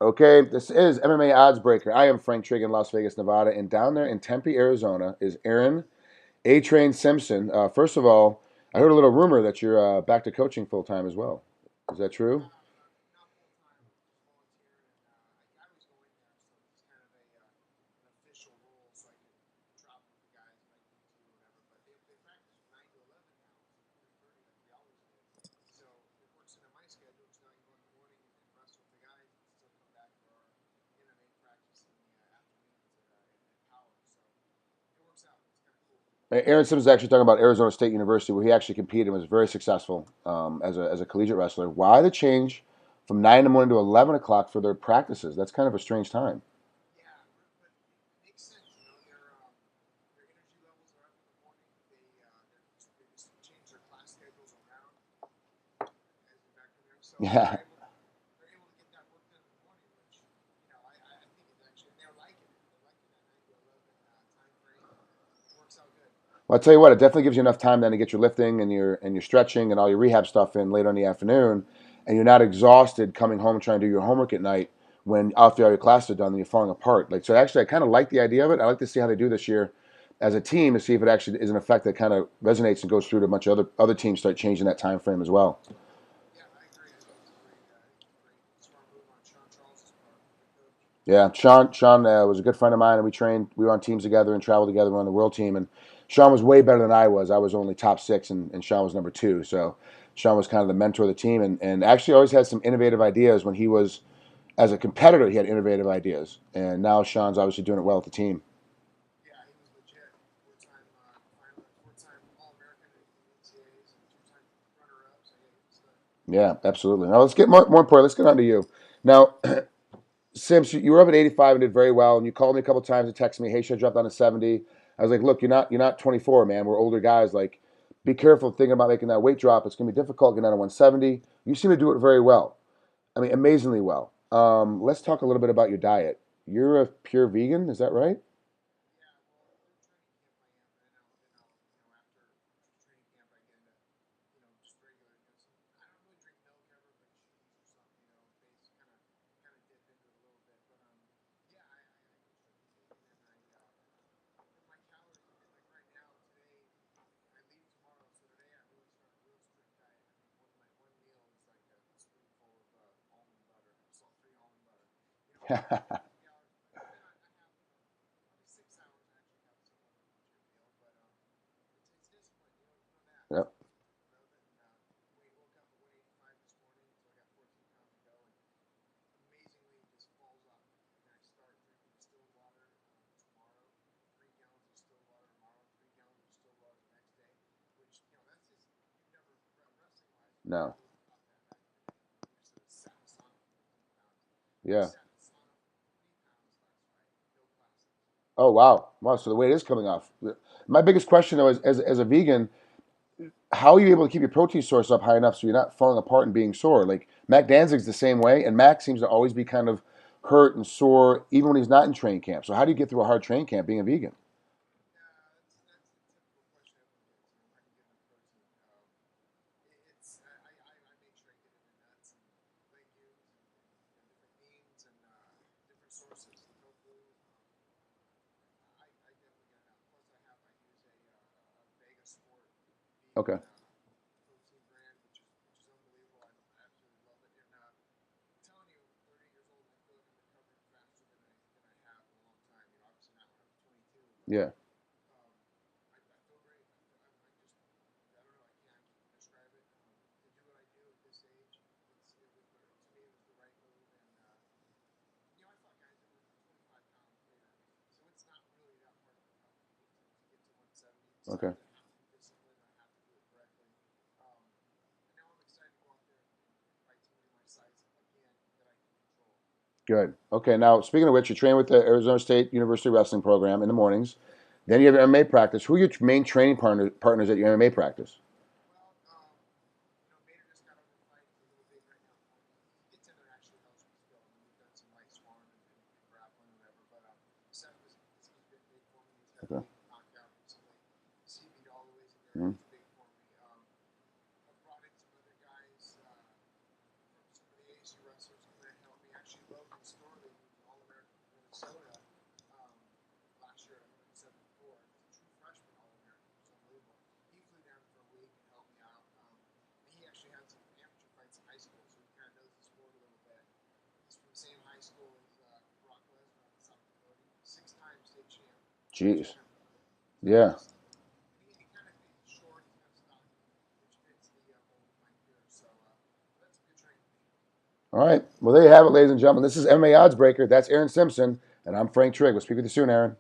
Okay, this is MMA Odds Breaker. I am Frank Trigg in Las Vegas, Nevada, and down there in Tempe, Arizona is Aaron A Train Simpson. First of all, I heard a little rumor that you're back to coaching full time as well. Is that true? Aaron Simmons is actually talking about Arizona State University, where he actually competed and was very successful as a collegiate wrestler. Why the change from 9 in the morning to 11 o'clock for their practices? That's kind of a strange time. Yeah. Well, I'll tell you what, it definitely gives you enough time then to get your lifting and your stretching and all your rehab stuff in later in the afternoon, and you're not exhausted coming home trying to do your homework at night when after all your classes are done and you're falling apart. Like so, actually, I kind of like the idea of it. I like to see how they do this year as a team to see if it actually is an effect that kind of resonates and goes through to a bunch of other teams start changing that time frame as well. Yeah, Sean was a good friend of mine, and we trained. We were on teams together and traveled together. We were on the world team, and Sean was way better than I was. I was only top six, and Sean was number two. So Sean was kind of the mentor of the team, and actually always had some innovative ideas when he was as a competitor. He had innovative ideas, and now Sean's obviously doing it well with the team. Yeah, absolutely. Now let's get more important. Let's get on to you. Now, Sims, you were up at 85 and did very well, and you called me a couple times and texted me, "Hey, should I drop down to 70?" I was like, "Look, you're not 24, man. We're older guys. Like, be careful thinking about making that weight drop. It's gonna be difficult getting down to 170." You seem to do it very well. I mean, amazingly well. Let's talk a little bit about your diet. You're a pure vegan, is that right? Yep. No. Yeah. Oh wow. Wow. So the weight is coming off. My biggest question though is, as a vegan, how are you able to keep your protein source up high enough so you're not falling apart and being sore? Like Mac Danzig's the same way, and Mac seems to always be kind of hurt and sore even when he's not in training camp. So how do you get through a hard training camp being a vegan? Okay. Yeah. Okay. Good. Okay. Now, speaking of which, you train with the Arizona State University Wrestling Program in the mornings. Then you have MMA practice. Who are your main training partners at your MMA practice? Okay. Mhm. Jeez. Yeah. All right. Well, there you have it, ladies and gentlemen. This is MMA Odds Breaker. That's Aaron Simpson, and I'm Frank Trigg. We'll speak with you soon, Aaron.